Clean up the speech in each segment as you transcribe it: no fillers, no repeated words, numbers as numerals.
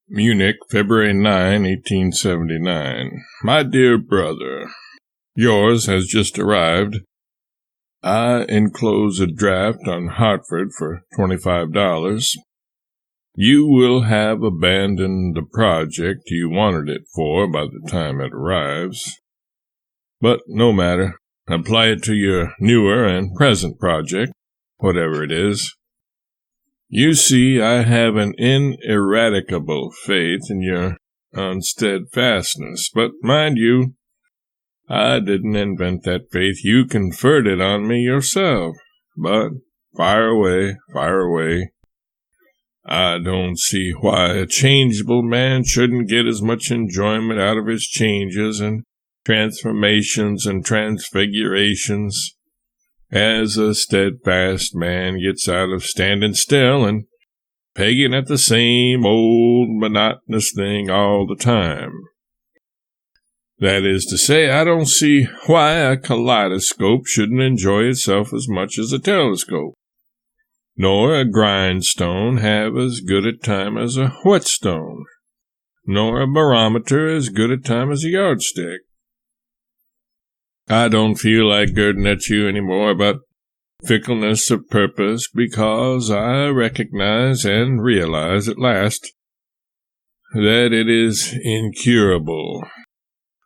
Munich, February 9, 1879. My dear brother, yours has just arrived. I enclose a draft on Hartford for $25. You will have abandoned the project you wanted it for by the time it arrives. But no matter. Apply it to your newer and present project, whatever it is. You see, I have an ineradicable faith in your unsteadfastness, but mind you, I didn't invent that faith. You conferred it on me yourself. But fire away, fire away. I don't see why a changeable man shouldn't get as much enjoyment out of his changes and transformations and transfigurations as a steadfast man gets out of standing still and pegging at the same old monotonous thing all the time. That is to say, I don't see why a kaleidoscope shouldn't enjoy itself as much as a telescope, nor a grindstone have as good a time as a whetstone, nor a barometer as good a time as a yardstick. I don't feel like girding at you any more about fickleness of purpose because I recognize and realize at last that it is incurable.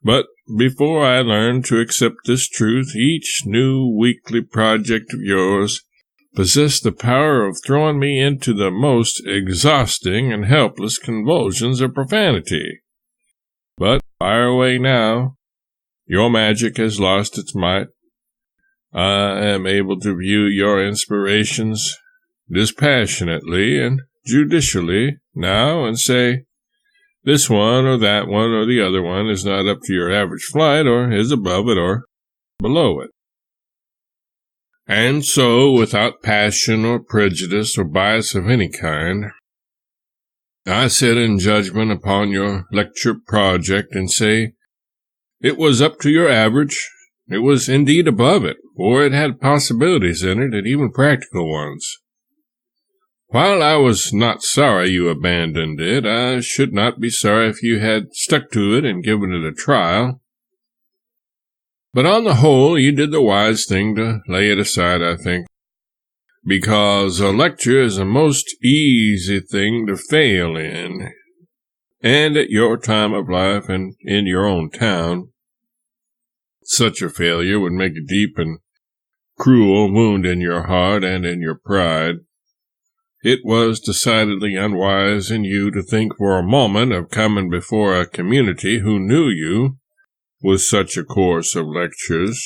But before I learn to accept this truth, each new weekly project of yours possessed the power of throwing me into the most exhausting and helpless convulsions of profanity. But fire away now. Your magic has lost its might. I am able to view your inspirations dispassionately and judicially now and say, this one or that one or the other one is not up to your average flight or is above it or below it. And so, without passion or prejudice or bias of any kind, I sit in judgment upon your lecture project and say, it was up to your average. It was indeed above it, for it had possibilities in it, and even practical ones. While I was not sorry you abandoned it, I should not be sorry if you had stuck to it and given it a trial. But on the whole, you did the wise thing to lay it aside, I think, because a lecture is a most easy thing to fail in. And at your time of life and in your own town, such a failure would make a deep and cruel wound in your heart and in your pride. It was decidedly unwise in you to think for a moment of coming before a community who knew you with such a course of lectures,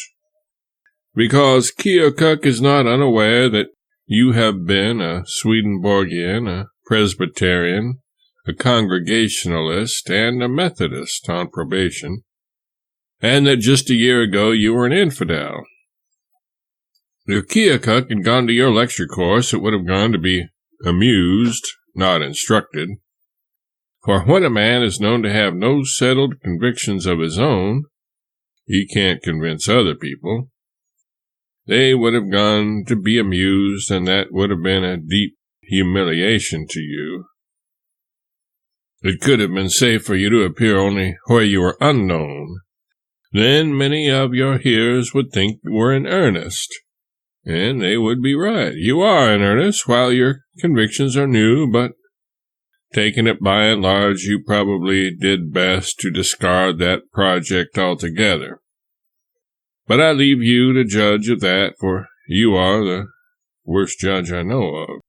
because Keokuk is not unaware that you have been a Swedenborgian, a Presbyterian, a Congregationalist, and a Methodist on probation, and that just a year ago you were an infidel. If Keokuk had gone to your lecture course, it would have gone to be amused, not instructed. For when a man is known to have no settled convictions of his own, he can't convince other people. They would have gone to be amused, and that would have been a deep humiliation to you. It could have been safe for you to appear only where you were unknown. Then many of your hearers would think you were in earnest, and they would be right. You are in earnest, while your convictions are new, but taking it by and large, you probably did best to discard that project altogether. But I leave you to judge of that, for you are the worst judge I know of.